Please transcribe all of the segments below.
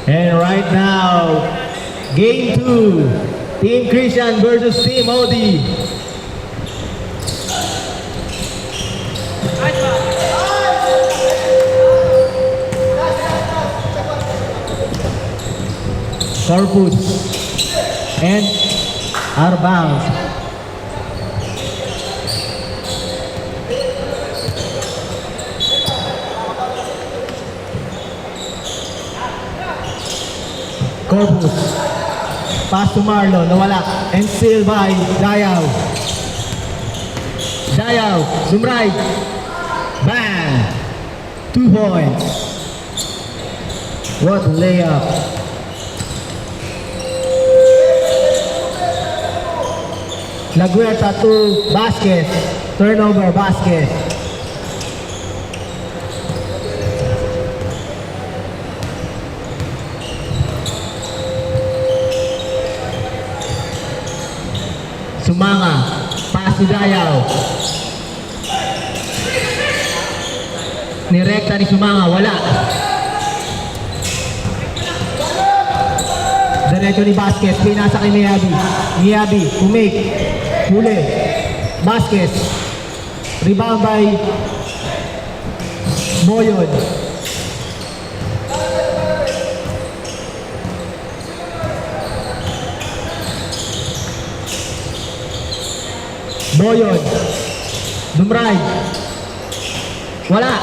And right now, game 2, Team Christian versus Team Odi. Corpus and out of bounds. Corpus. Pass to Marlon, nawala. And still by Dayaw. Dayaw, zoom right. Bang! 2 points. What a layup. Laguerta to basket. Turnover basket. Sumanga, pass to Dayaw. Nirekta ni Sumanga, wala. Diretso ni basket, pinasa kay Miyabi. Miyabi, kumake, huli, basket. Rebound by Boyon. Boyon, Dumray, wala.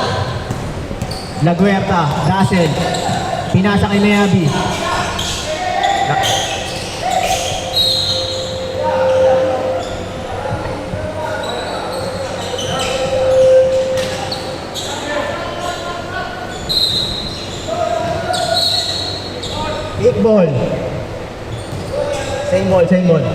Laguerta, Dassel, pinasa kay Miyabi. Big ball. Same ball, same ball.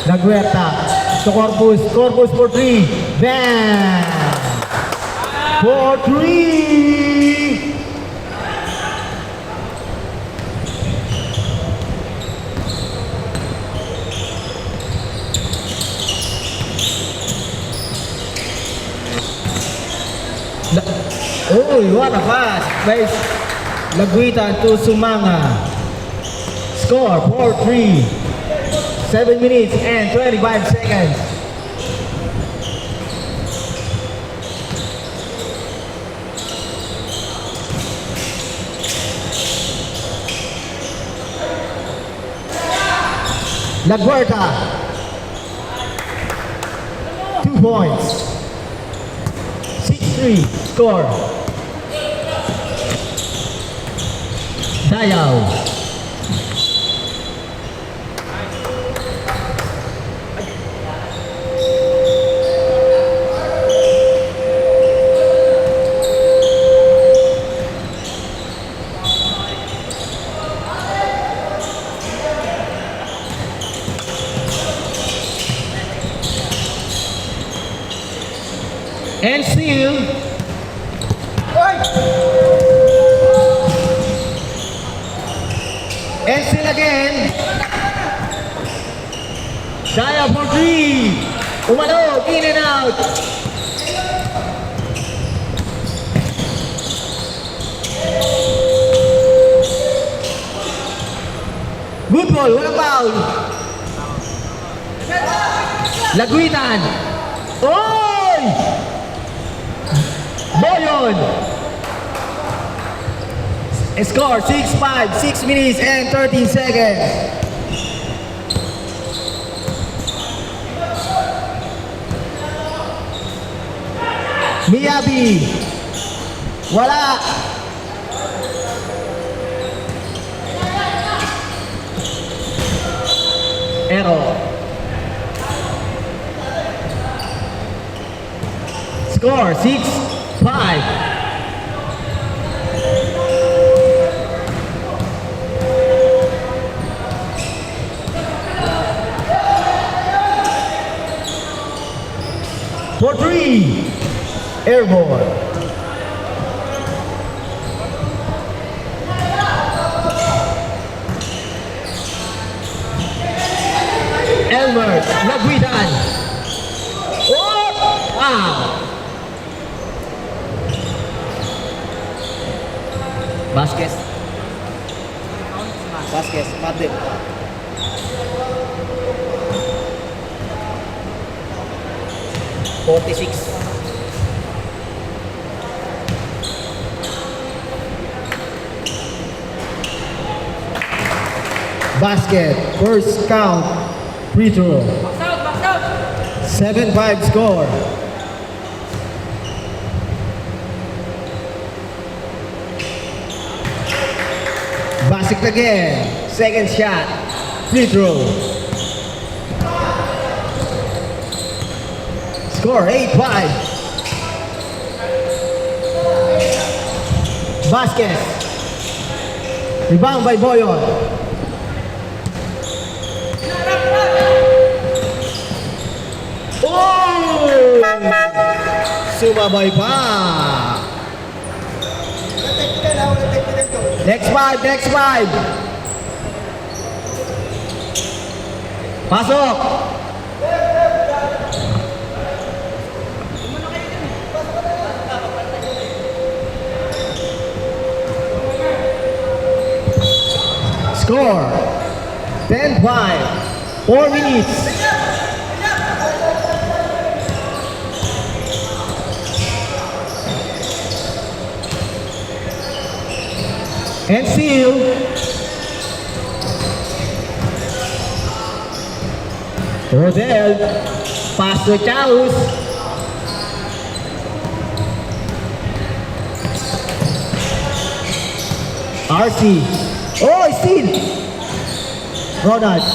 Laguerta to Corpus. Corpus for 3. Bang! For 3! Oh, what a pass! Place Laguita to Sumanga. Score 4-3. 7 minutes and 25 seconds. Laguerta. 2 points. 6-3 score. Dayaw. And still, and still again, Dayaw for 3. Umano, in and out. Good ball, walang foul. Laguitan. Oy! Boyon. Score 6-5, 6 minutes and 13 seconds. Miyabi. Wala. Error. Score 6-5. For 3, airborne. Elmer Laguitan. Vasquez. Vasquez, Madrid. Basket, first count, free throw. Box out, box out. 7-5 score. Basket again, second shot, free throw. Score 8-5. Vasquez. Rebound by Boyon. Oh! Sumabay pa. Next five, next five. Pasok. Score 10-5. 4 minutes. And seal. Rodel. Pass to Chaus. RC. Oh, steal. Ronald.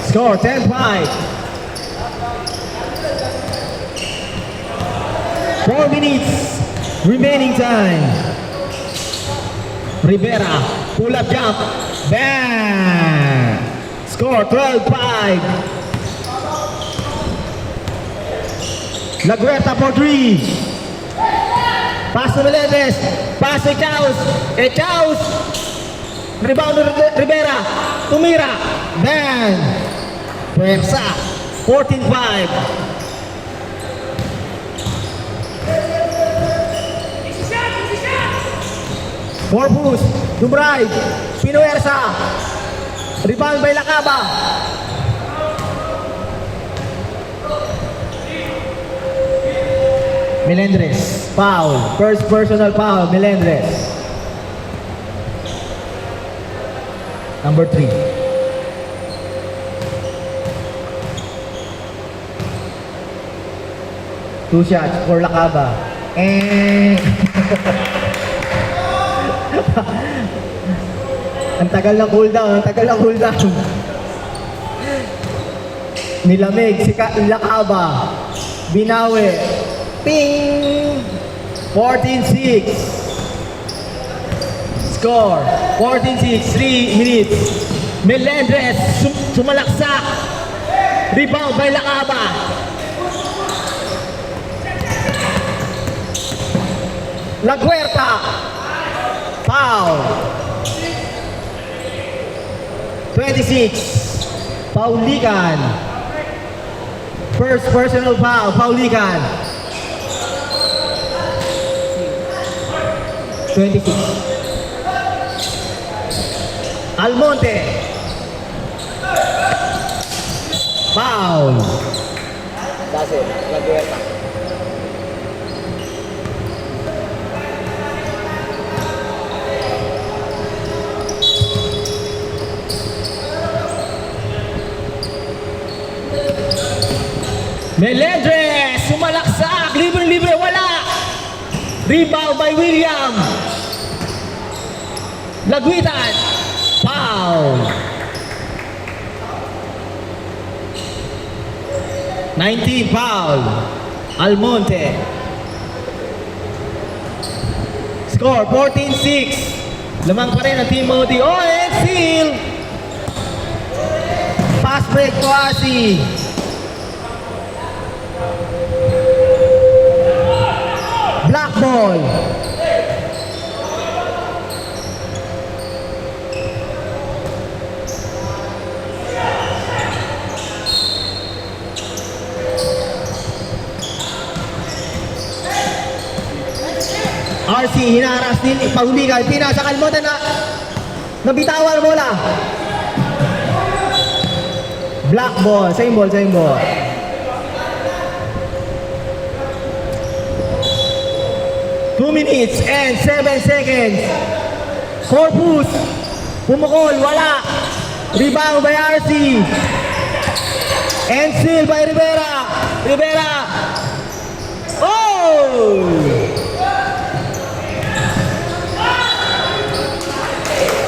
Score 10-5. 4 minutes remaining time. Rivera, pull up jump. Bang! Score 12-5. Laguerta for 3. Pass to Melendez. Pass to Chaus. Chaus. Rebound to Rivera. Tumira. Bang! Puwersa. 14-5. Corpus, Dumray, Pinuersa, rebound by Lacaba. Melendres, foul, first personal foul, Melendres. Number 3. Two shots for Lacaba. Ang tagal ng cooldown, ang tagal ng cooldown. Nilamig si Lacaba. Binawi. Ping! 14-6. Score. 14-6. 3 minutes. Melendres sumalaksak. Rebound by Lacaba. Laguerta. Foul. 26. Paulican. First personal foul. Paulican. 26. Almonte. Foul. That's it. Laguerta. Melendres, sumalaksak, libre-libre, wala. Rebound by William. Laguitan, foul. 19 foul. Almonte. Score 14-6. Lamang pa rin ang Team Modi. Oh, and seal. Pass break to Asi. Black ball. RC, hinaras din, pahuligan, pinasa kalmotan na nabitawan ang bola. Black ball, same ball, same ball. Two minutes and 7 seconds. Corpus, pumukol, wala. Rebound by RC. And steal by Rivera. Rivera. Oh!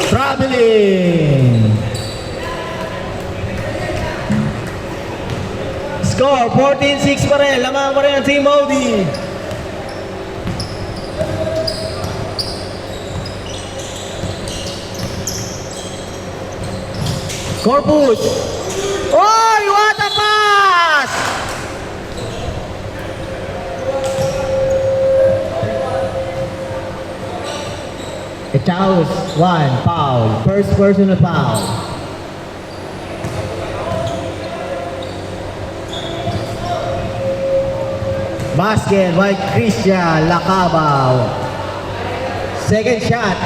Traveling. Score 14-6 pa rin. Lamang pa rin ang Team Odi. Corpus. Oy! What a pass! Echaus, one foul. First personal foul. Basket by Christian Lacabao. Second shot.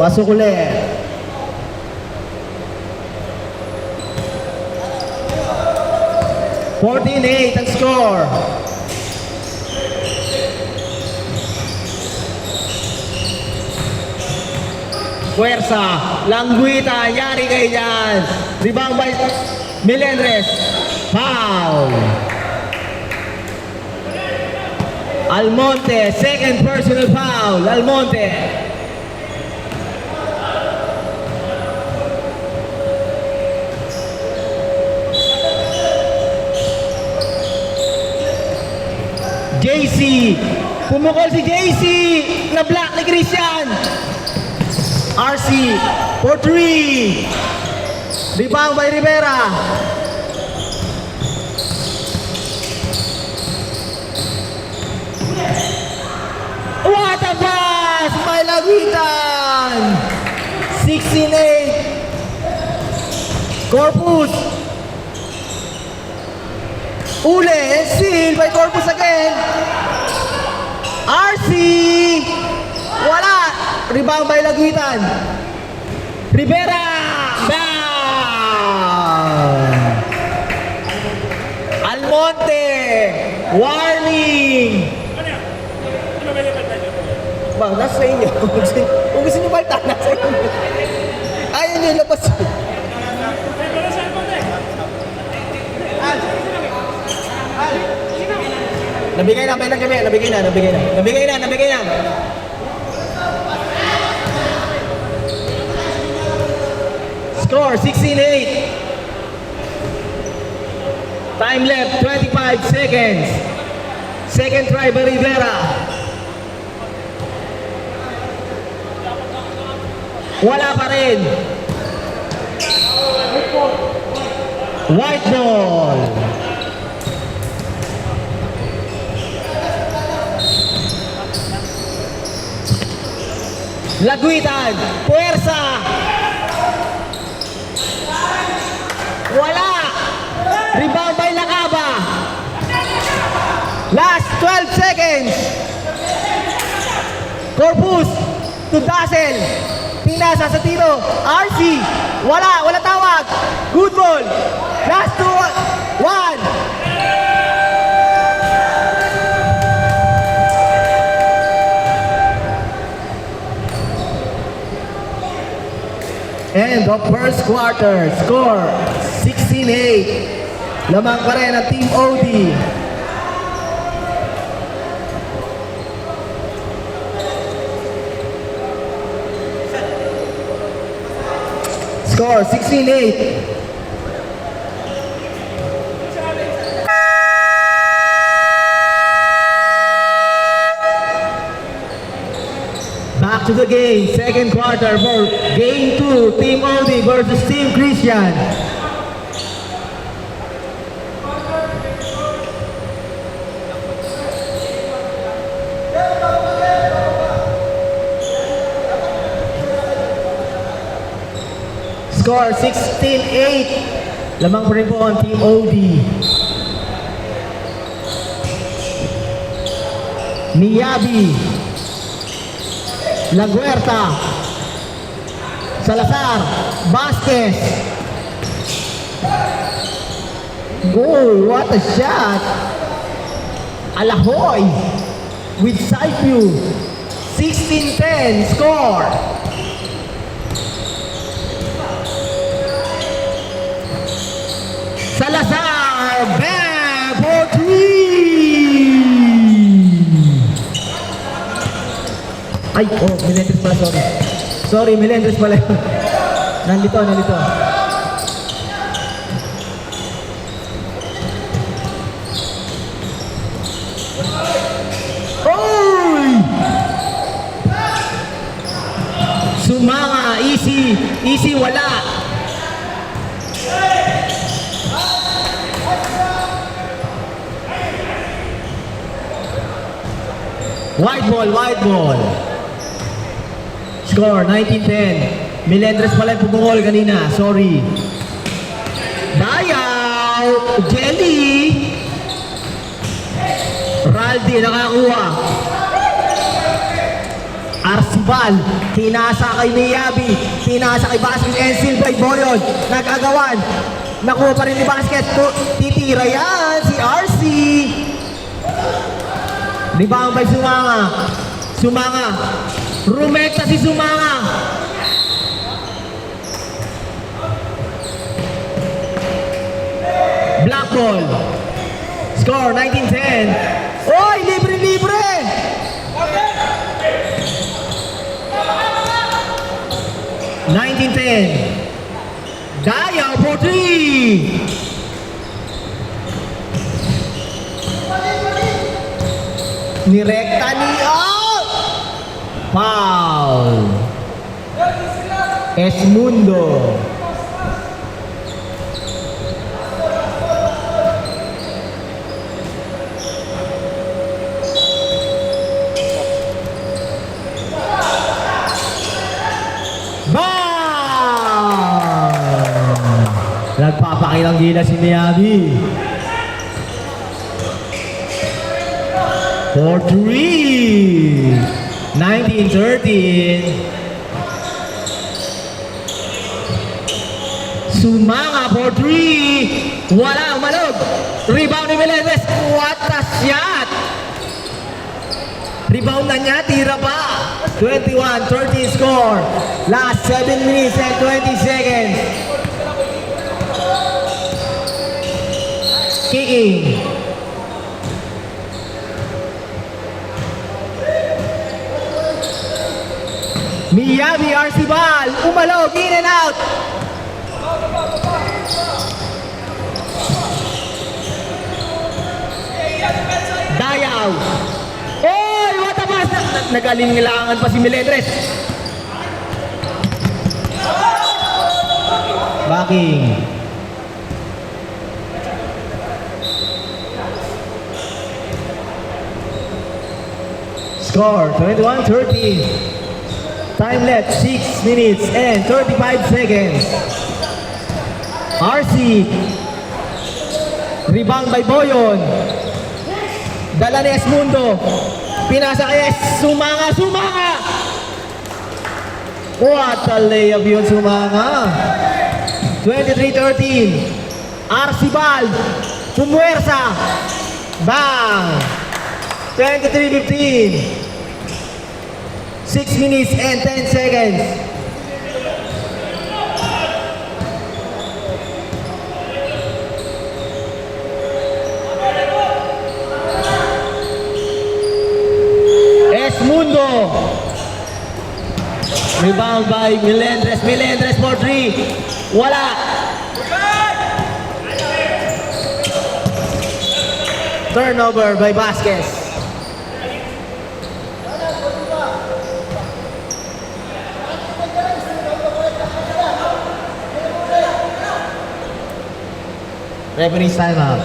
Pasok ulit. (14-8) ang score. Puwersa, Langguita, yari kayo dyan. Rebound by Melendres. Foul. Almonte, second personal foul. Almonte. JC, pumukol si JC, na block ni Christian. RC for 3. Rebound by Rivera. What a pass by Laguitan. 16-8. Corpus. Ule, steal by Corpus again. RC. Wala. Rebound by Laguitan. Rivera. Down. Almonte. Warning. Bang, nasa inyo. Kung gusto nyo balta, nasa inyo. Ayaw nyo, labas. Nabigay na, nabigay na. Score 16-8. Time left 25 seconds. Second try by Rivera. Wala pa rin. White ball. Laguitan, puwersa. Wala. Rebound by Lacaba. Last 12 seconds. Corpus to Dazzle. Pinasa sa tiro. RC. Wala tawag. Good ball. Last 2, 1. End of first quarter. Score 16-8. Lamang pa rin ang Team OD. Score 16-8. Back to the game, second quarter for game 2, Team Odi versus Team Christian. Score 16-8. Lamang pa rin po ang Team Odi. Miyabi, Laguerta, Salazar, Vasquez. Oh, what a shot! Alahoy with side view. 16-10 score. Salazar, bang for three. Ay, oh, Melendres pala, sorry. Sorry, Melendres pala. Nandito. Oy! Sumanga, easy, wala. White ball. Score, 19-10. Melendres pala yung pumungol kanina. Sorry. Dayaw! Jelly! Raldi nakakuha. Arcibal, tinasa kay Miyabi, tinasa kay Vasquez, and still by Boyon. Nagagawan. Nakuha pa rin ni Vasquez. Titira yan si RC. Rebound by Sumanga. Rumekta si Sumanga. Black ball. Score 19-10. Oy, libre! 19-10. Dayaw for three. Nirekta ni foul. Esmundo. Nagpapakilang gila si Miyabi. For three. 19-13. Sumanga for three. Wala, umalog. Rebound ni Melendres. What a shot. Rebound na niya, tira pa. 21-13 score. Last 7 minutes and 20 seconds. Kicking. Miyabi, Arcibal, umalog, in and out. Dayaw. Oy, what a pass! Nagalingilangan pa si Melendres. Backing. Score 21-13. Time left 6 minutes and 35 seconds. RC. Rebound by Boyon. Dala ni Esmundo. Pinasa kay Sumanga. What a layup yun, Sumanga. 23-13. Arcibal. Pumuwersa. Bang. 23-15. 6 minutes and 10 seconds. Esmundo. Rebound by Melendres. Melendres for three. Wala. Turnover by Vasquez. Referee's timeout.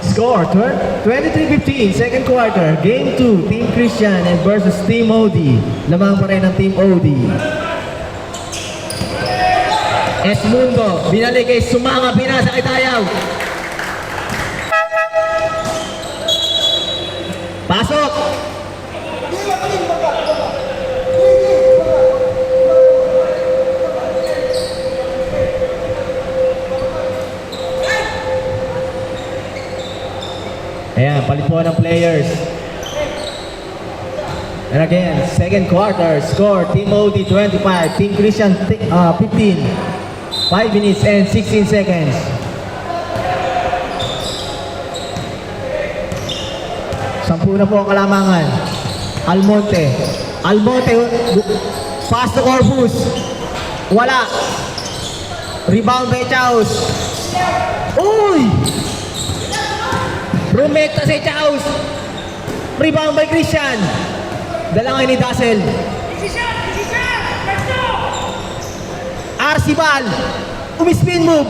Score 23-15, second quarter. Game 2, Team Christian and versus Team OD. Lamang pa rin ng Team OD. Esmundo, binalik kay Sumanga, pinasa kay Tayaw. Pasok! Ayan, palit po ng players. And again, second quarter, score, Team OD 25, Team Christian 15. 5 minutes and 16 seconds. Sampu na po ang kalamangan. Almonte. Pass to Corpus. Wala. Rebound by Chaus. Uy! Rumekta si Chaus. Rebound by Christian. Dalangay ni Dazzle. Arcibal. Umispin move.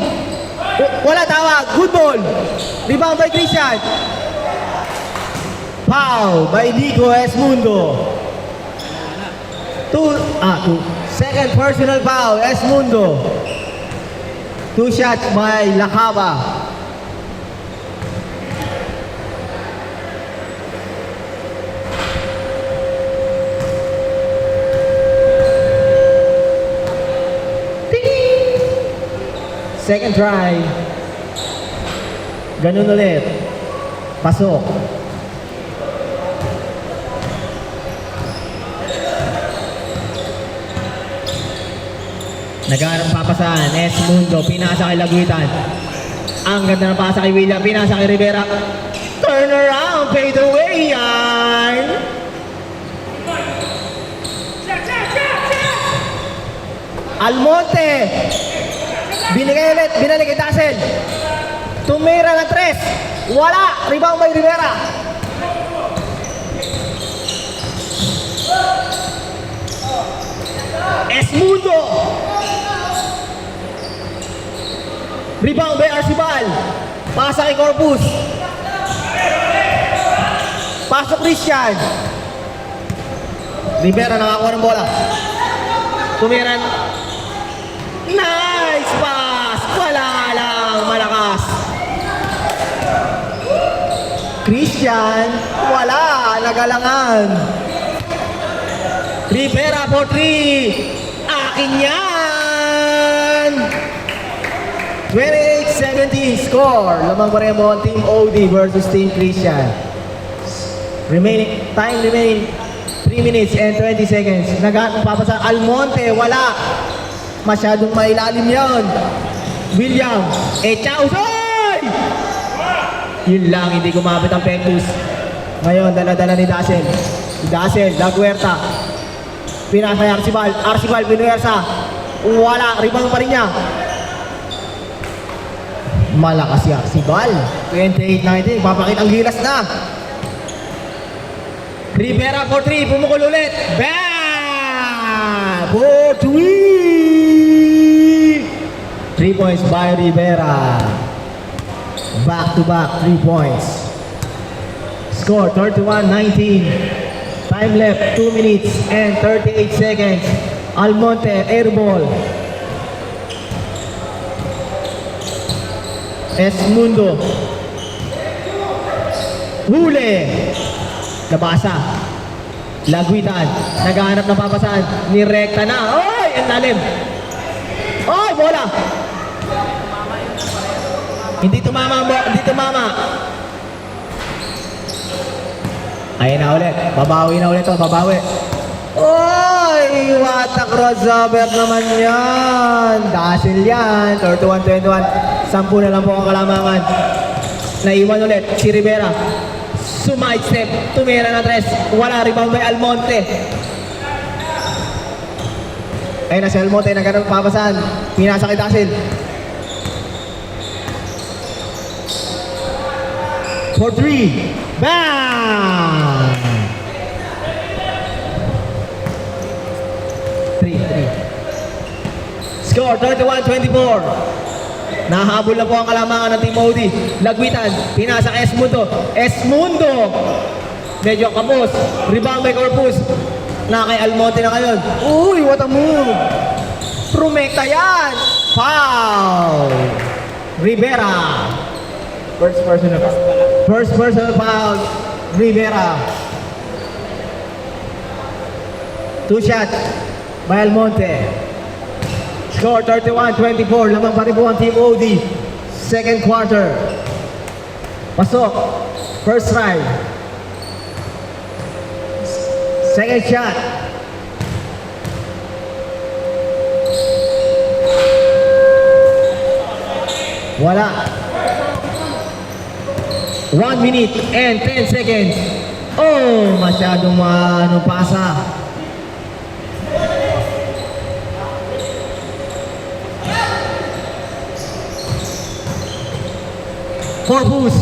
Wala tawag. Good ball. Rebound by Christian. Foul by Nico Esmundo. Second personal foul, Esmundo. 2 shots by Lacaba. Second try. Ganun ulit. Pasok. Nagharap papasahan. Esmundo. Pinasa kay Laguitan. Ang ganda ng pasa kay William. Pinasa kay Rivera. Turn around. Fade away yan. Almonte. Binalik kay Dazzle. Tumira ng 3. Wala. Rebound by Rivera. Esmundo. Rebound by Arcibal. Pasa kay Corpus. Pasok Christian. Rivera nakakuha ng bola. Tumiran. Nice pass! Wala lang, malakas. Christian, wala, nagalangan. Rivera for 3. Akin yan! 28-17 score. Lamang pa rin mo ang Team OD versus Team Christian. Time remaining 3 minutes and 20 seconds. Nagpapasa Almonte, wala. Masyadong mailalim yan. William, Chaus, oy! Yun lang, hindi kumabit ang Pectus. Ngayon, dala-dala ni Dazzle. Si Dazzle, Laguerta. Pinasa kay Arcibal, Pinuersa. Wala, rebound pa rin niya. Malakas si Arcibal. 28-19, papakit ang gilas na. Rivera for 3, pumukul ulit. Bam! For 3! 3 points by Rivera. Back to back 3 points. Score 31-19. Time left 2 minutes and 38 seconds. Almonte air ball. Esmundo. Huli. Nabasa. Laguitan. Naghahanap ng papasan. Nirekta na. Oy! Ang lalim. Oy! Bola! Hindi tumama. Ayun na ulit. Babawi na ulit to. Babawi. Oy! What a crossover naman yan. Dazzle yan. 31-21. 10 na lang po ang kalamangan. Naiwan ulit si Rivera. Sumide step. Tumira na 3. Wala. Rebound by Almonte. Ayun na si Almonte. Nagkaroon papasan. Pinasa kay Dazzle. For 3. Bang! 3. Score 31-24. Nahabol na po ang kalamangan ng Team OD. Laguitan. Pinasa kay Esmundo. Medyo kapos. Rebound by Corpus. Na kay Almonte na ngayon. Uy, what a move! Rumekta yan! Foul! Rivera. First personal foul. First personal foul, Rivera. 2 shots by Almonte. Score 31-24. Lamang pa rin po ang Team OD. Second quarter. Pasok. First try. Second shot. Wala. 1 minute and 10 seconds. Oh, masyadong pasa. Corpus.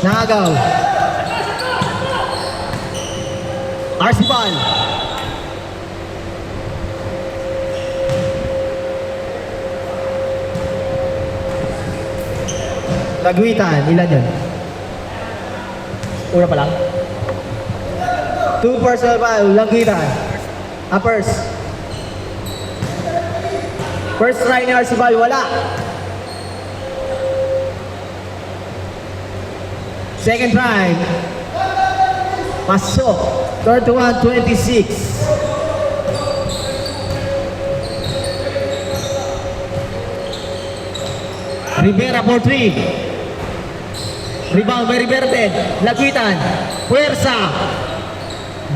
Nagaw. Arcibal. Lagwitan, ilan yun? Una pa lang. 2 personal foul, Lagwitan. Uppers. First try ni Arcibal, wala. Second try. Pasok. 31-26. Rivera for 3. Rebound by Riverte. Lagwitan. Puwersa.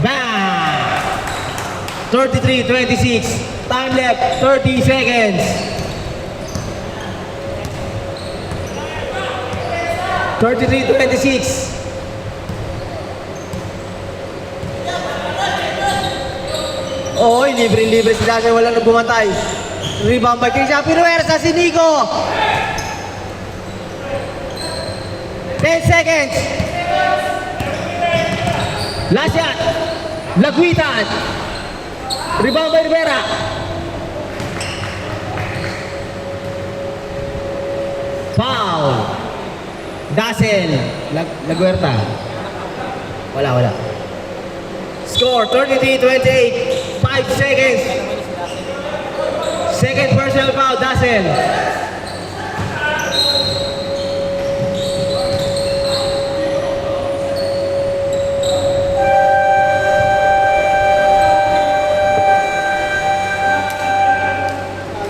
Back. 33-26. Time left. 30 seconds. 33-26. Oy, libre-libre si Dasher. Wala nang bumatay. Rebound by Christian Puwersa. Si Nico. 10 seconds. Last shot. Lagwitan. Rebound by Rivera. Foul. Dassel. Laguerta. Wala. Score 33-28. 5 seconds. Second personal foul, Dassel.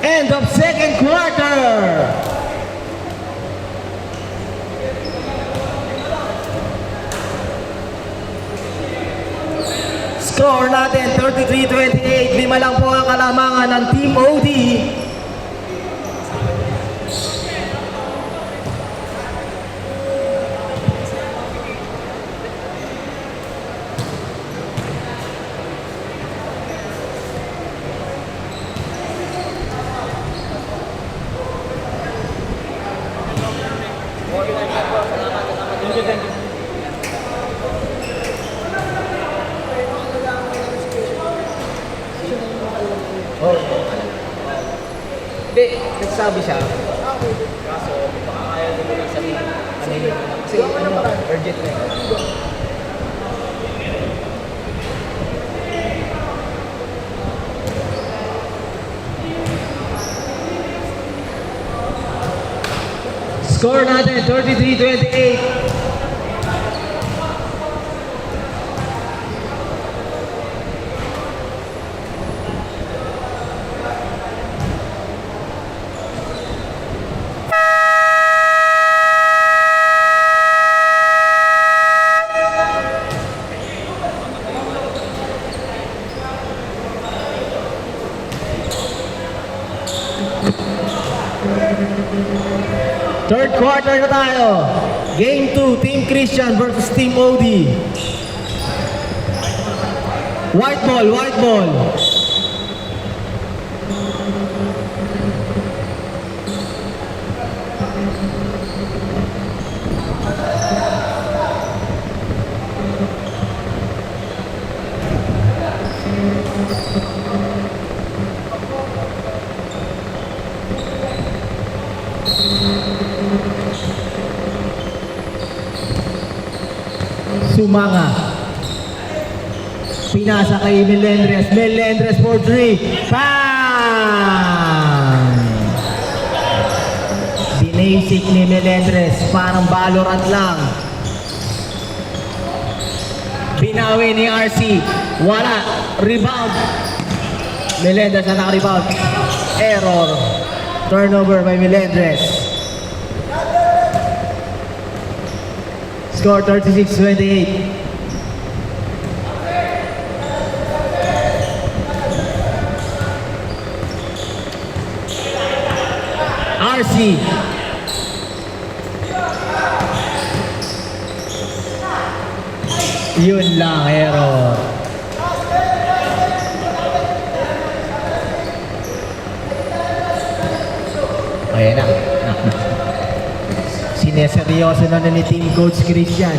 End of second quarter. Score natin 33-28. 5 lang po ang kalamangan ng Team OD. Hindi, nagsabi siya. Kaso, baka kaya nyo lang sabihin. Ano yun? Kasi urgent na yun. Score natin, 33-28. Third quarter na tayo. Game 2, Team Christian versus Team OD. White ball, white ball. Sumanga. Pinasa kay Melendres. Melendres for 3. Foul! Binasic ni Melendres, parang Valorant lang. Binawi ni RC, wala, rebound. Melendres na naka-rebound. Error. Turnover by Melendres. Score 36-28. RC. Yun lang, error. Ayan na. Sineseryoso na ni Team Coach Christian.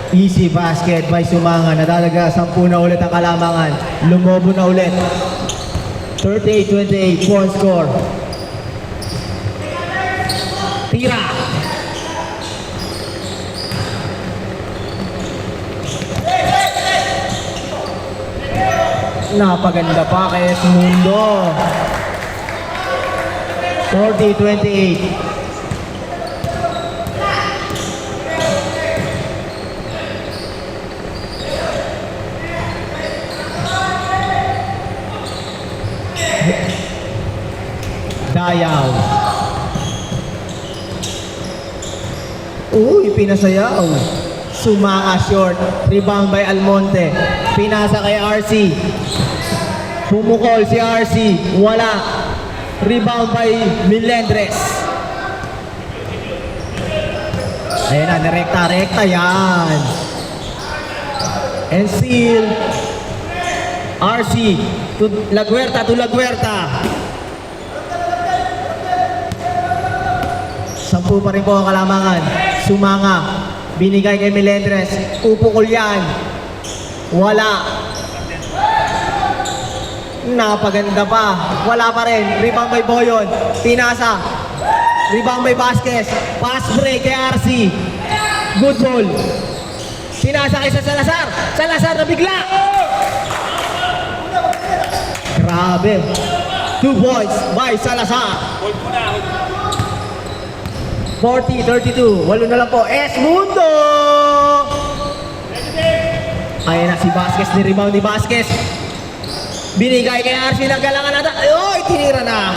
Easy basket by Sumanga. Nadalaga, 10 na ulit ang kalamangan. Lumobo na ulit. 38-28, point score. Tira. Napaganda pa kay Edmundo. 40-28. Dayaw. Uy, pinasayaw. Sumanga short. Rebound by Almonte. Pinasa kay RC. Pumukol si RC. Wala. Rebound by Melendres. Ayan na, nirekta-rekta yan. And seal. RC to Laguerta to Laguerta. 10 pa rin po ang kalamangan. Sumanga. Binigay kay Melendres. Upukol yan. Wala. Napaganda pa. Wala pa rin. Rebound by Boyon. Pinasa. Rebound by Vasquez. Pass break kay RC. Good ball. Pinasa kay Salazar. Salazar na bigla. Grabe. 2 points by Salazar. 40-32. Walo na lang po. Edmundo! Ayan na si Vasquez. Ni-rebound ni Vasquez. Binigay kay RC. Nagalangan natin. Ay, tinira na.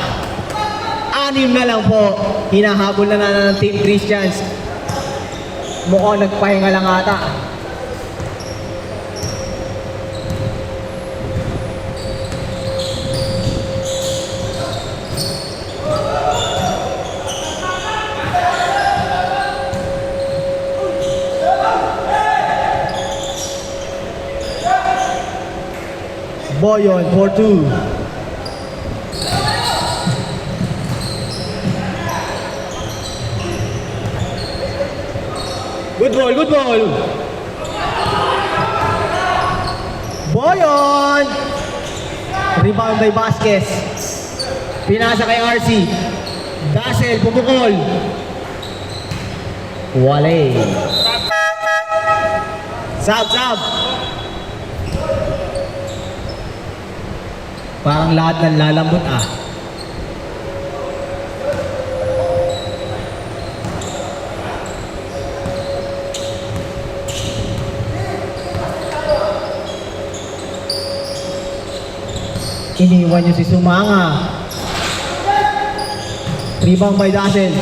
6 na lang po. Hinahabol na ng Team Christians. Mukhang nagpahinga lang ata. Boyon for 2. Good ball, good ball. Boyon. Rebound by Vasquez. Pinasa kay RC. Dassel, pumukol. Wale. Sab, sab. Parang lahat ng lalambot ah. Iniwan niyo si Sumanga. Rebound by Dassel.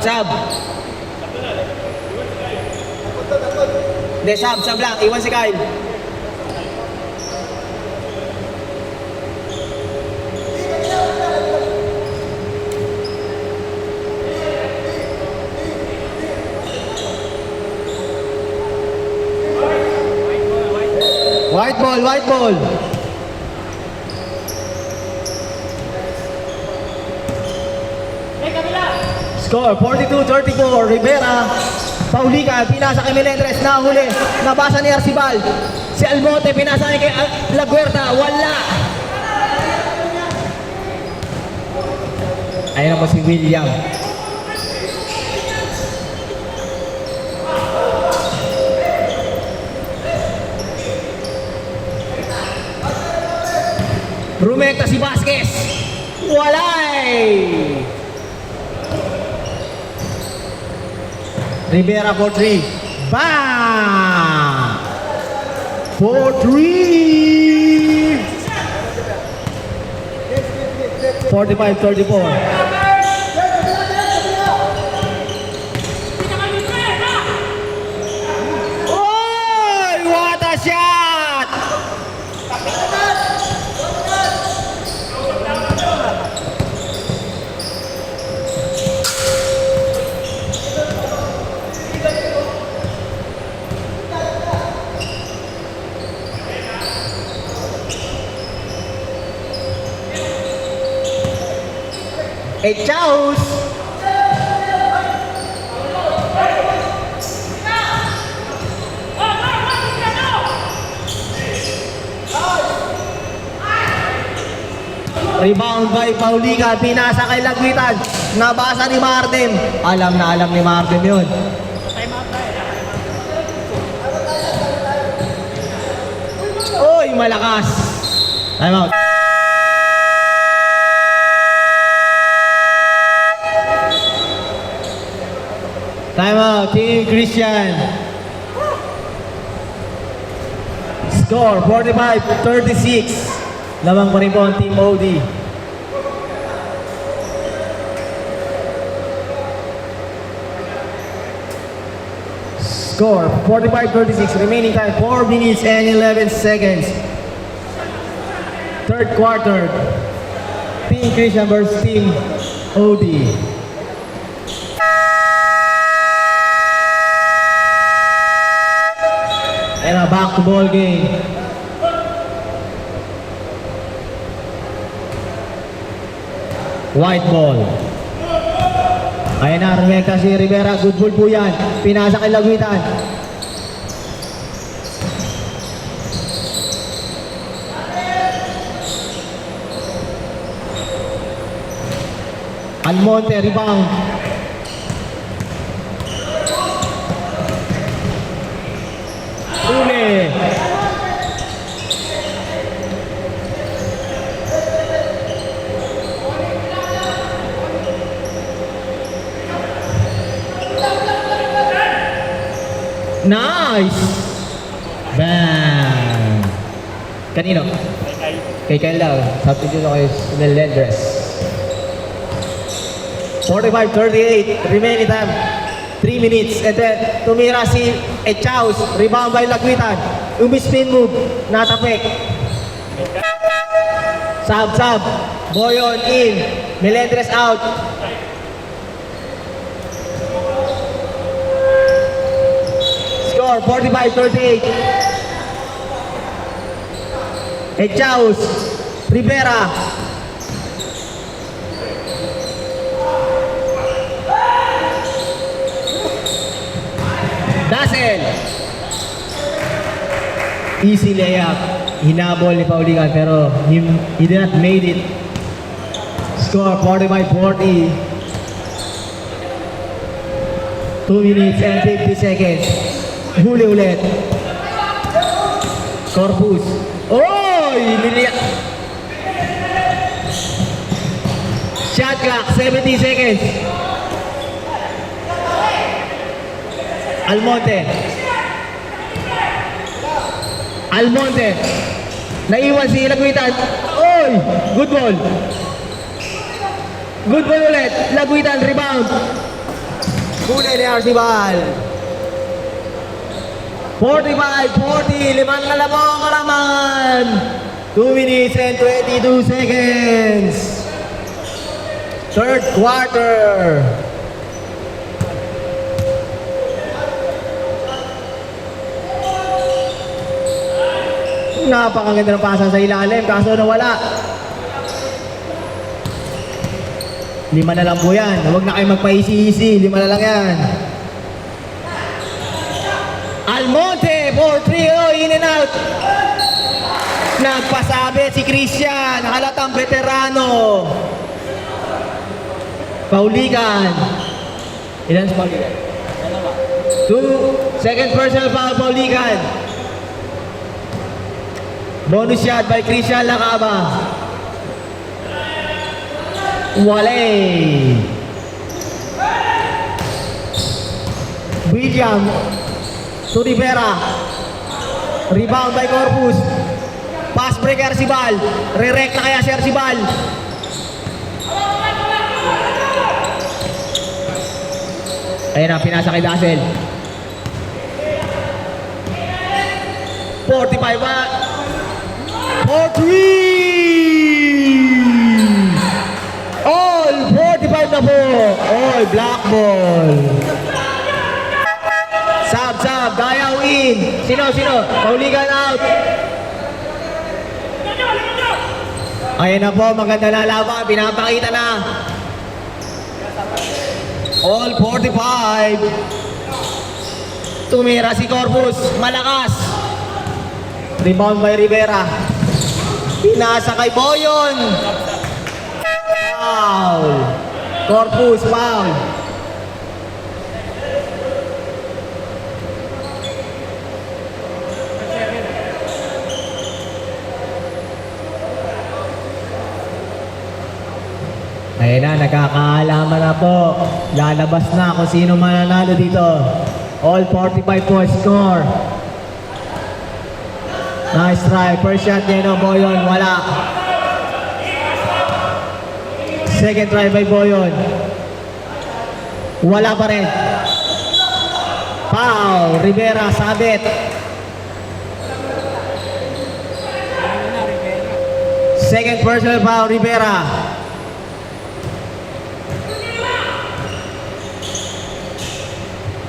Sab. Hindi, sab lang. Iwan si Kyle. White ball. Score 42-34. Rivera. Paulica. Pinasa kay Melendres. Nahuli. Nabasa ni Arcibal. Si Almonte. Pinasa niya kay Laguerta. Wala. Ayan po si William. Rumekta si Vasquez. Walay! Rivera for 3. Bang! For 3! 45-34. Oy! What a shot! Echaus! Rebound by Paulica, pinasa kay Lagwitan, nabasa ni Martin. Alam na alam ni Martin yun. Oy, malakas. Time out. Time out, Team Christian. Score, 45-36. Lamang pa rin po ang Team OD. Score, 45-36. Remaining time, 4 minutes and 11 seconds. Third quarter. Team Christian versus Team OD. And a back to ball game. White ball. Ayan na, rumekta si Rivera. Good ball po yan. Pinasa kay Lagwitan. Almonte, rebound. Uli. Nice! Bang! Kanino? Kay Kyle daw. Substitute ako kay Melendres. 45-38. Remaining time. 3 minutes. And then, tumira si Echaus. Rebound by Lagwitan. Umi-spin move. Natapik. Sub. Boyon in. Melendres out. Score, 45-38. Echaus. Rivera. Dassel. Easy layup. Hinabol ni Paulican pero he did not made it. Score 45-40. 2 minutes and 50 seconds. Huli ulit. Corpus. Oy! Liliya. Shot clock, 70 seconds. Almonte. Naiwan si Lagwitan. Oy! Good ball. Good ball ulit. Lagwitan, rebound. Huli ni Arcibal. 45-40. Limang na lamang kalaman. 2 minutes and 22 seconds. Third quarter. Napakaganda ng pasa sa ilalim, kaso nawala. 5 na lang po yan. Huwag na kayo magpaisi-isi. 5 na lang yan. Almonte for 3. Oh, in and out. Nagpasabi si Christian. Halatang veterano. Paulikan. Ilan sa Paulikan? 2. Second personal foul, Paulikan. Bonus shot by Christian Lacaba. Walay. William to Rivera. Rebound by Corpus. Pass breaker si Bal. Re-rect na kaya si Bal. Ayun na, pinasa kay Dazzle. 45 ba? 43! All 45 na po. All black ball. Sab, Dayaw in. Sino? Paulikan out. Ayun na po, maganda na laban. Pinapakita na. All 45. Tumira si Corpus. Malakas. Rebound by Rivera. Pinasa kay Boyon. Foul. Corpus, foul. Ayun na, nagkakaalaman na po. Lalabas na kung sino mananalo dito. All 45 po score. Nice try. First shot din ng Boyon. Wala. Second try by Boyon. Wala pa rin. Foul. Rivera, sabit. Second personal foul, Rivera.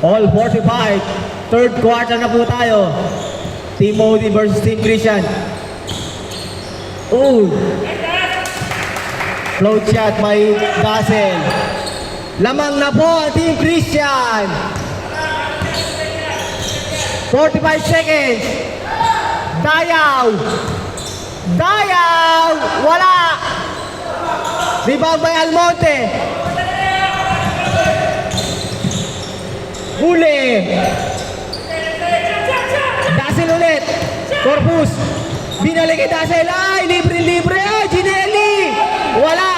All 45. Third quarter na po tayo. Team Modi versus Team Christian. Ooh. Float shot by Dazzle. Lamang na po ang Team Christian. 45 seconds. Dayaw. Wala. Rebound by Almonte. Huli. Dazzle ulit. Corpus. Binalik kay Dazzle. Ay, libre. Ay, Ginelli. Wala.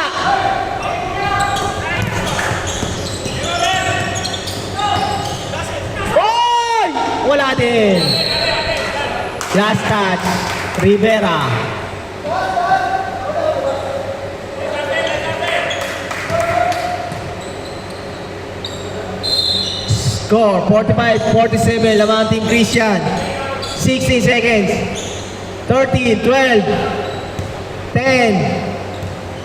Oy! Wala din. Last touch. Rivera. Score 45-47 lamang Team Christian. 16 seconds. 13, 12, 10,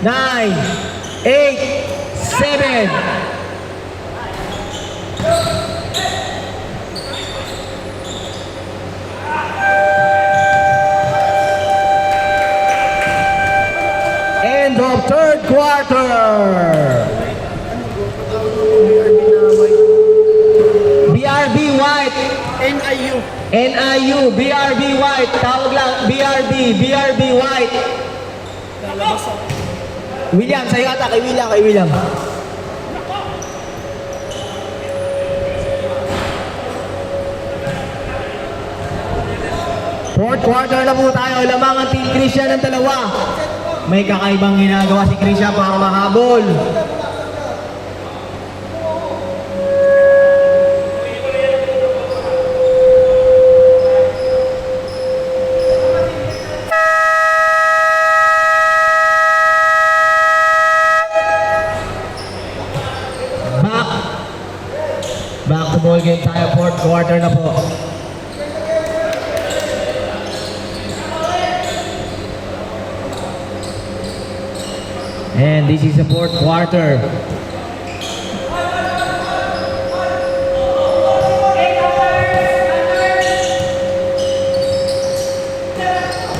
9, 8, 7. End of third quarter. BRB White. NIU, BRB White. Tawag lang, BRB White. William, sa'yo ata, kay William. Fourth quarter na po tayo. Lamang ang Team Christian ng dalawa. May kakaibang ginagawa si Christian para mahabol. Back to ball game tayo, fourth quarter na po. And this is the fourth quarter.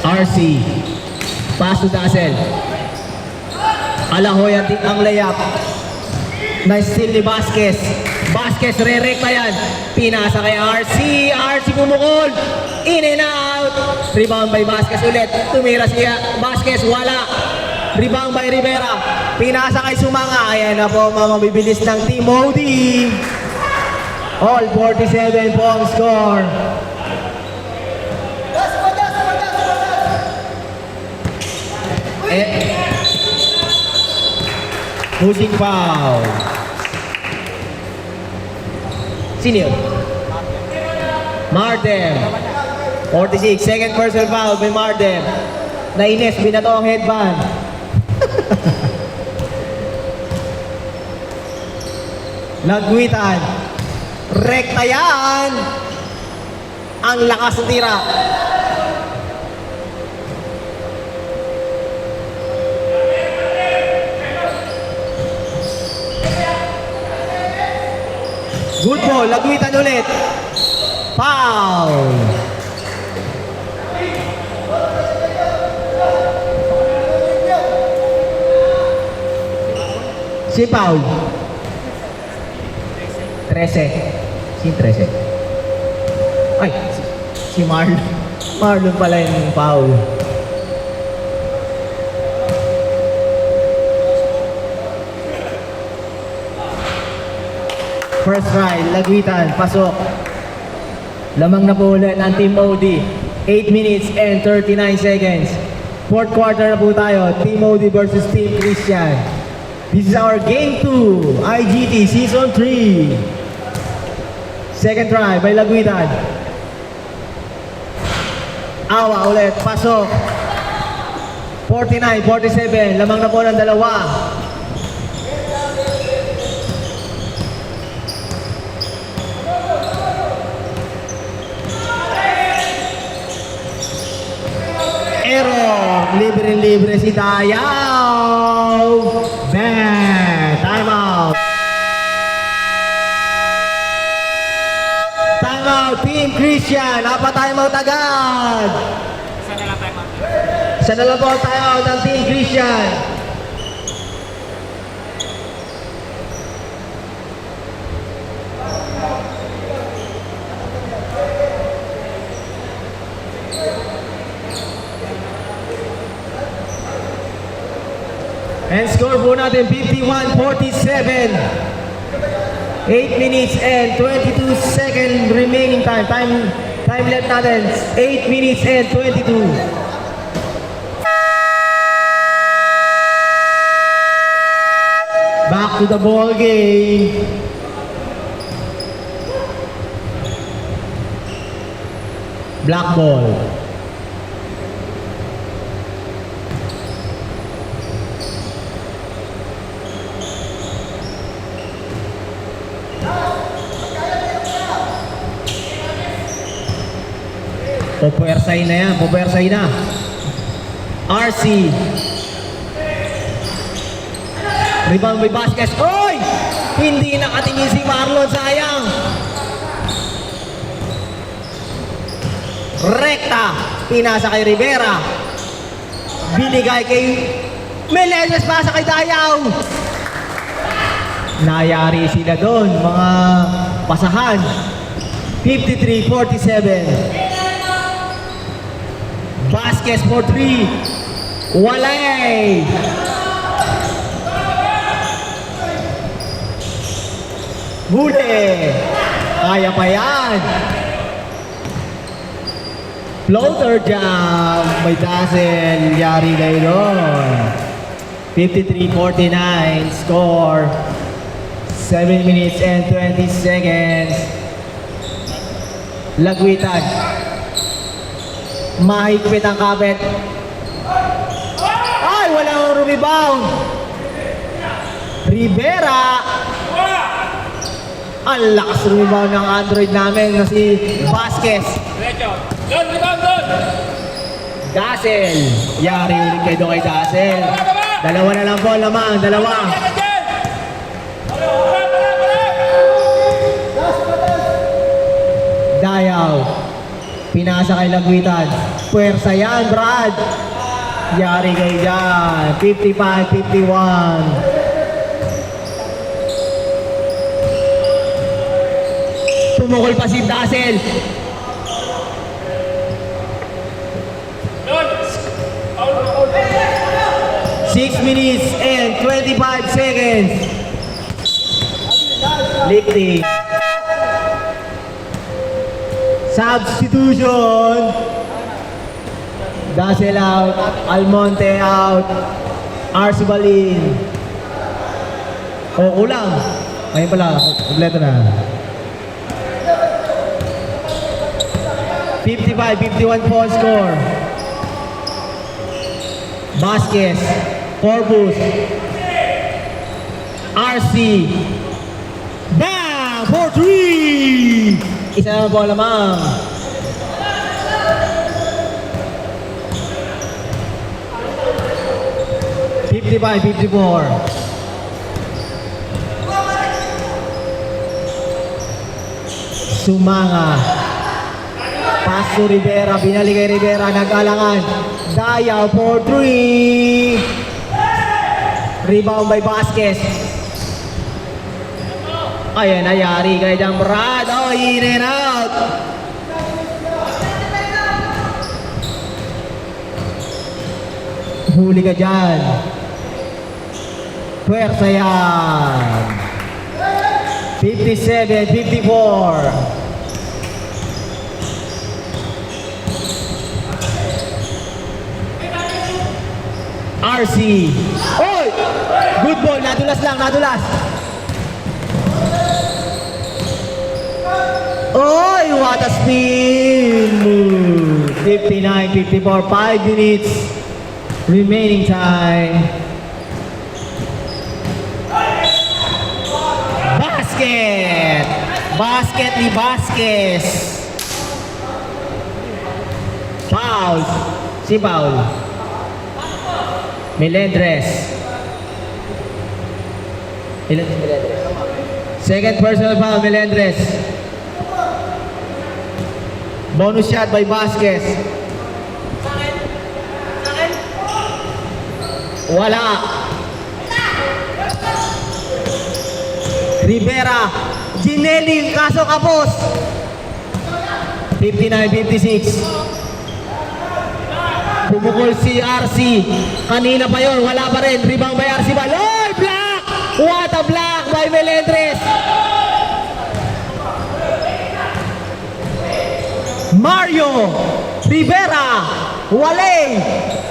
RC. Pass to Dazzle. Alahoy ang layup. Nice steal ni Vasquez. Vasquez, re-recta yan. Pinasa kay RC. RC pumukol. In and out. Rebound by Vasquez ulit. Tumira siya. Vasquez, wala. Rebound by Rivera. Pinasa kay Sumanga. Ayan na po mga mabibilis ng Team OD. All 47 po ang score. Pushing foul. Sino yun? Martin. 46. Second personal foul by Martin. Nainis, binato ang headband. Lagwitan. Rekta yan. Ang lakas ng tira. Good ball, lagwitan ulit. Foul. Si Paul. 13. Si 13. Ay, si Marlon. Marlon pala yung Paul. First try, lagwitan, pasok. Lamang na po ulit ang Team OD. 8 minutes and 39 seconds. Fourth quarter na po tayo. Team OD versus Team Christian. This is our Game 2, IGT Season 3. Second try by Lagwitan. Awa ulit, pasok. 49-47, lamang na po ng dalawa. Error, libre-libre si Dayaw. Bang, time out. Time out, Team Christian. Apa time out agad? Isa na lang po ang time out ng Team Christian. And score po natin 51-47. 8 minutes and 22 seconds remaining time. Time left natin 8 minutes and 22. Back to the ball game. Black ball. Pupuersay na yan, pupuersay na. RC. Rebound by Vasquez. Oy! Hindi nakatingin si Marlon, sayang. Rekta. Pinasa kay Rivera. Binigay kay Melendez, pasa kay Dayaw. Nayari sila doon, mga pasahan. 53-47. Vasquez for 3. Walay. Huli. Kaya pa yan. Floater jam. May Dazzle. Yari Gaylon. 53-49. Score. 7 minutes and 20 seconds. Lagwitan. Mahigpit ang kapit. Ay, walang rebound. Rivera. Ang lakas rebound ng Android namin na si Vasquez. Dazzle. Yari ulit kayo doon kay Dazzle. Dalawa na lang po lamang. Dalawa. Dayaw. Pinasa kay Lagwitan. Puwersa yan, Brad. Yari kayo dyan. 55-51. Tumukol pa si Dazzle. 6 minutes and 25 seconds. Lifting. Substitution. Dazzle out. Almonte out. Arcibalin. O, kulang. Ayun pala, kompleto na. 55-51 point score. Vasquez, Corpus, RC, bang! For 3! Isa naman po lamang. Fifty-five, 54. Sumanga. Pass to Rivera, binalik kay Rivera, nag-alangan. Dayaw for 3. Rebound by Vasquez. Ayan, nayari kay Jambrad. Oh, in and out. Huli ka dyan. Puwersa yan. 57-54. RC. Oy! Good ball. Nadulas lang. Nadulas. Oy! What a spin move. 59-54. 5 minutes remaining time. Basket! Basket ni Vasquez. Foul. Si Paul. Melendres. Ilan si Melendres? Second personal foul, Melendres. Bonus shot by Vasquez. Wala. Rivera. Ginelli, kaso kapos. 59-56. Pumukol si RC. Kanina pa yon, wala pa rin. Rebound by RC. Baloy! Block! What a block by Melendres. Mario Rivera. Wale.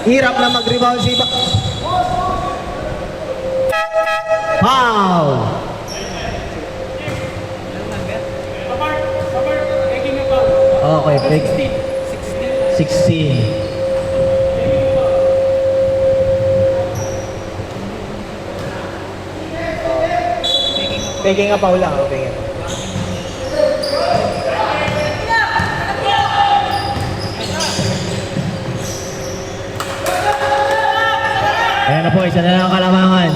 Hirap na mag-rebound si Foul. Okay, pick 16. Peking nga Paula, peking. Ayan na po, isa na lang ang kalamangan.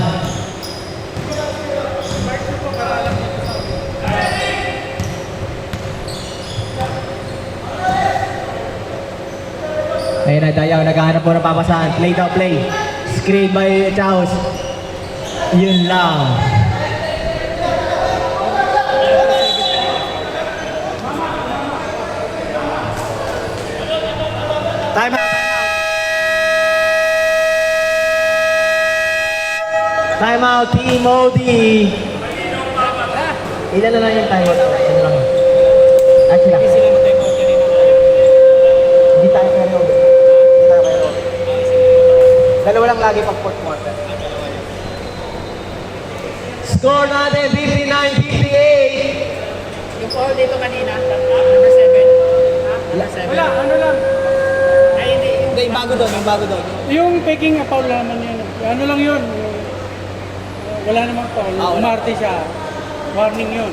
Ayan na, Dayaw, naghahanap po ng papasahan. Play daw, play. Screen by Chaos. Yun lang. Time out, time out, Team OD. Ilan na lang yung time out? Sino lang? At sila. Hindi tayo kayo. Hindi tayo kayo. Dalawa lang lagi pag fourth quarter. Score natin, 59-58. Yung foul dito kanina, number 7. Wala, ano lang. Ay, hindi. Hindi, yung bago doon, yung bago doon. Yung peking foul naman yun. Ano lang yun. Wala namang foul. Umarte siya. Warning yun.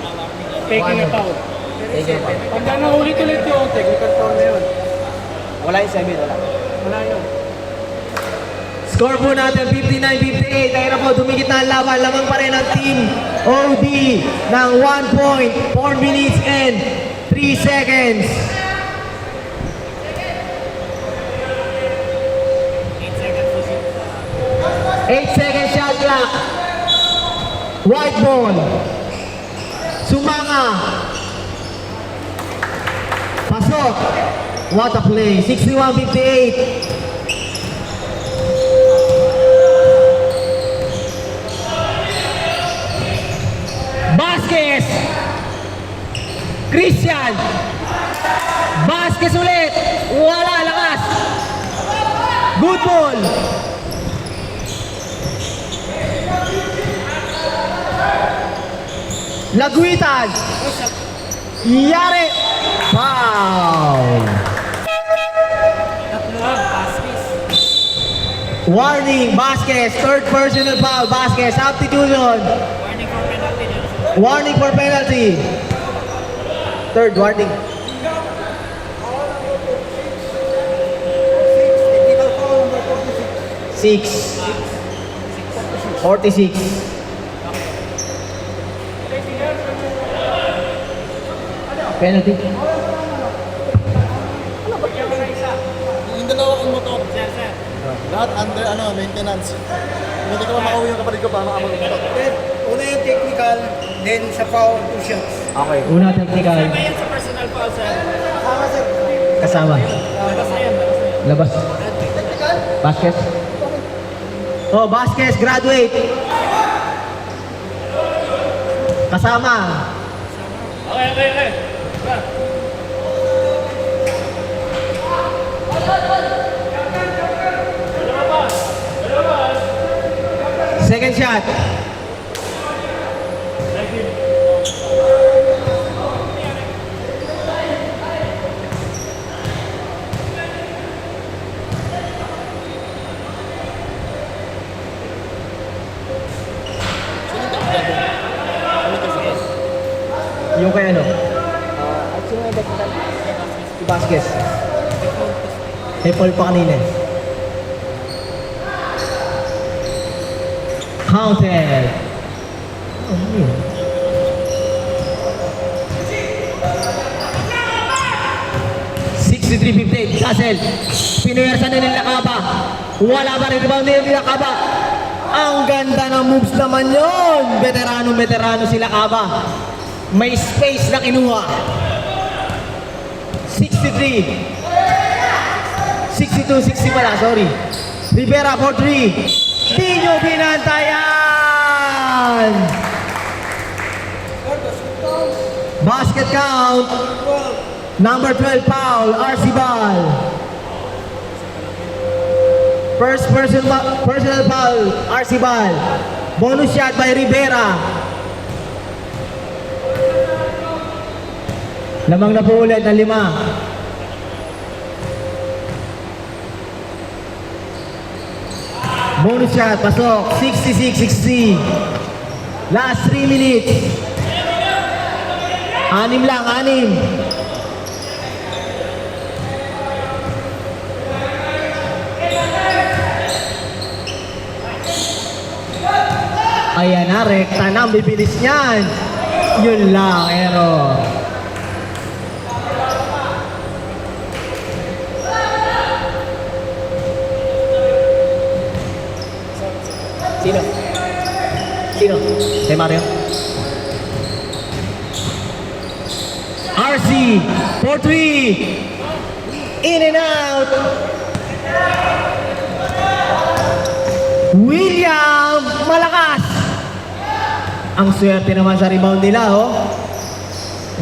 Peking foul. Pagka naulit-ulit yun, technical foul na yun. Wala yung 7, wala. Wala yun. Score po natin 59-58. Ayun na po, dumikit na ang laban. Lamang pa rin ang Team OD ng 1 point, 4 minutes and 3 seconds. 8-second shot clock. White ball. Sumanga. Pasok. What a play. 61-58. Vasquez ulit. Wala, lakas. Good ball. Laguitan. Yari. Foul. Tatlo lang, Vasquez. Warning, Vasquez. Third personal foul. Vasquez, substitution. Warning for penalty. Warning for penalty. Third warning. Six. 46. Penalty. Yung dalawa kong motor, Sir, sir. lahat under maintenance. Hindi ko makauwi yung kapatid ko para makamag-motor. Una yung technical, then sa foul, 2 shots. Okay. Una technical. Sir, may yan sa personal foul, sir. Kasama. Labas na yan, labas na yan. Labas. Vasquez. Oh, Vasquez, graduate. Kasama. Okay, okay, okay. Second shot. Yung kay ano? Si Vasquez. May Paul pa kanina. Counted. Oh, yun. Castle. Pinuwersa na nila Kaba. Wala pa rin rebound nila Kaba. Ang ganda ng moves naman yon. Veterano sila Kaba. May space na kinuha. 63. 62-60 pala, sorry. Rivera for 3. Di nyo pinantayan. Basket count. Number 12 foul, Arcibal. First personal foul, Arcibal. Bonus shot by Rivera. Lamang na po ulit ng 5. Bonus shot, pasok. 66-60. Last 3 minutes. 6 lang, 6. Ayan na, rekta na, ang bibilis niyan. Yun lang, error. Sino? Sino? Kay Mario? RC, 4-3. In and out. William, malakas. Ang swerte naman sa rebound nila, oh.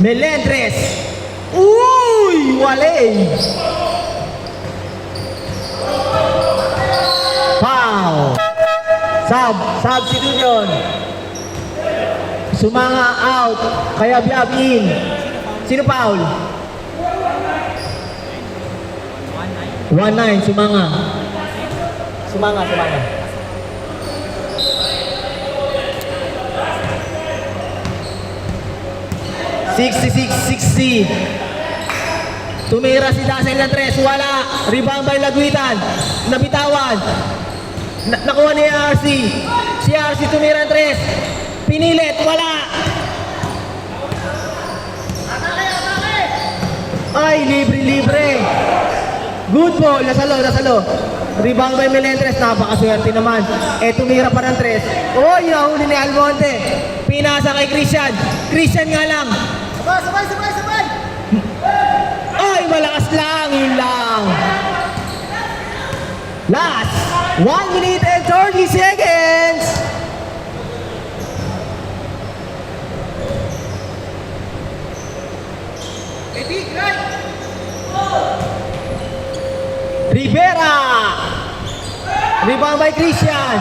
Melendres. Uy, walay. Foul. Substitution. Sumanga out. Kaya Biab in. Sino foul? 1-9, Sumanga. Sumanga. 66-60. Tumira si Dassel ng 3. Wala. Rebound by Laguitan. Nabitawan. Nakuha ni RC. Si RC tumira ng 3. Pinilit. Wala. Ay, libre. Good ball. Nasalo. Rebound by Melendres. Napakaswerte naman. Tumira pa ng 3. Oy, nahuli ni Almonte. Pinasa kay Christian. Christian nga lang. Sabay! Ay, malakas lang. Yun lang. Last 1 minute and 30 seconds. Rebound by Christian.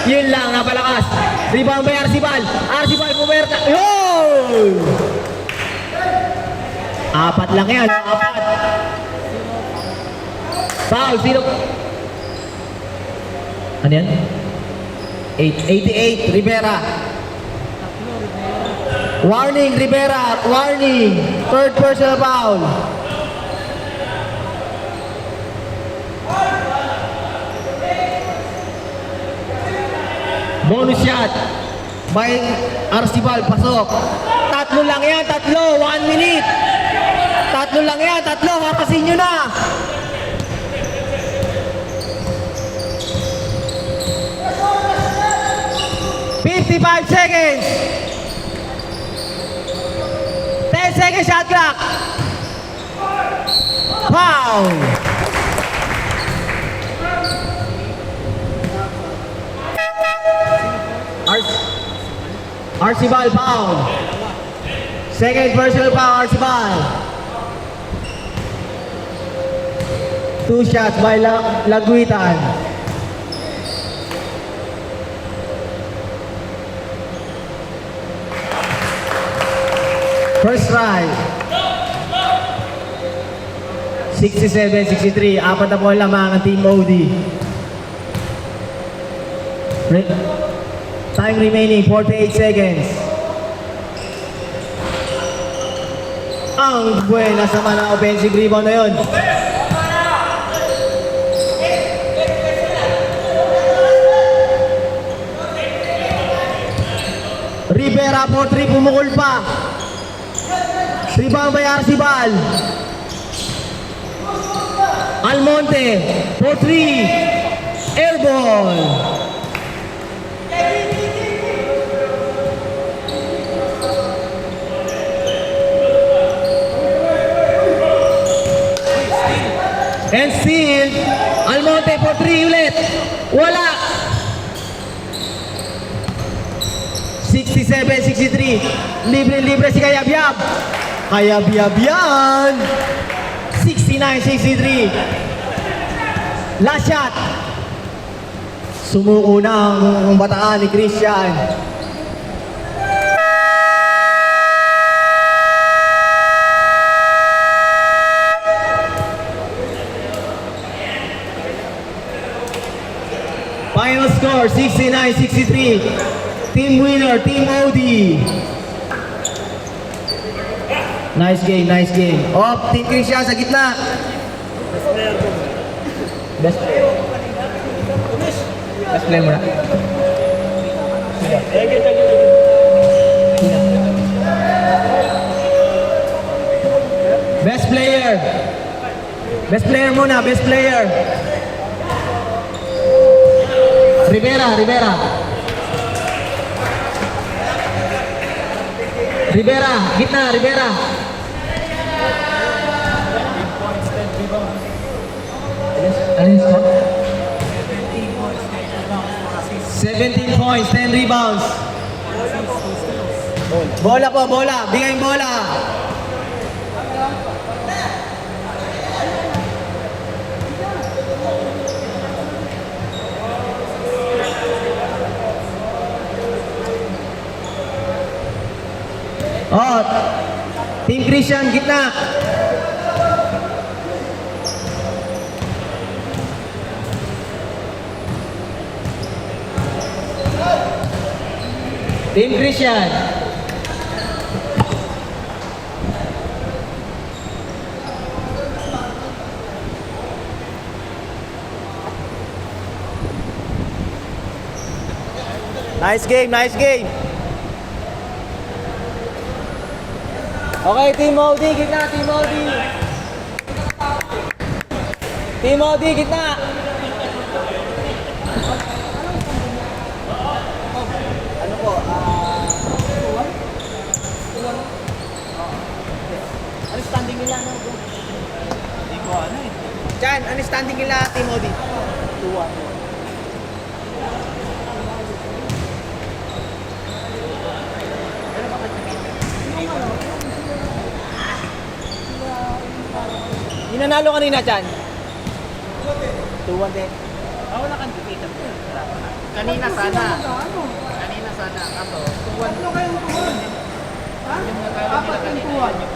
Yun lang, napalakas. Rebound by Arcibal. Arcibal, pumerta. Yun! Apat lang yan, apat. Foul, sino? Ano yan? 88, Rivera. Warning, Rivera. Warning. Third personal foul. Bonus shot by Arcibal, pasok. Tatlo lang yan, tatlo. 1 minute. Tatlo lang yan, tatlo. Kapasin nyo na. $55 seconds. 10 seconds shot clock. Foul. Arcibal foul. Second personal foul, Arcibal. 2 shots by Laguitan. First try. 67-63. Apat na bola lamang ang Team OD. Time remaining, 48 seconds. Ang buena sama ng offensive rebound na yun. Rivera for 3, pumukul pa. Rebound by Arcibal. Almonte for 3. Airball. And still, Almonte for 3 ulit. Wala. 67-63. Libre-libre si Kayabyab. Kayabyab yan. 69-63. Last shot. Sumuko na ang bataan ni Christian. Final score, 69-63. Team winner, Team OD. Nice game, nice game. Oh, Team Christian sa gitna. Best player. Best player muna. Best player. Best player muna, best player. Rivera. Rivera, gitna, Rivera. Ano yung score? 17 points, 10 rebounds. Bola po, bola. Bigay yung bola. Oh, Team Christian, gitna. Team Christian. Nice game, nice game. Okay, Team OD, gitna, Team OD. Team OD, gitna. Ano po? Ano standing nila? Hindi ko ano eh. Diyan, ano standing nila, Team OD? 2-1. Nanalo kanina dyan. 2-1 din. Wala kang defeated. Kanina sana. Kanina sana. Kaso, 2-1. Ano kayong tuwan? Ha? Yung natalo nila Apat yung kanina. tuwan. Yung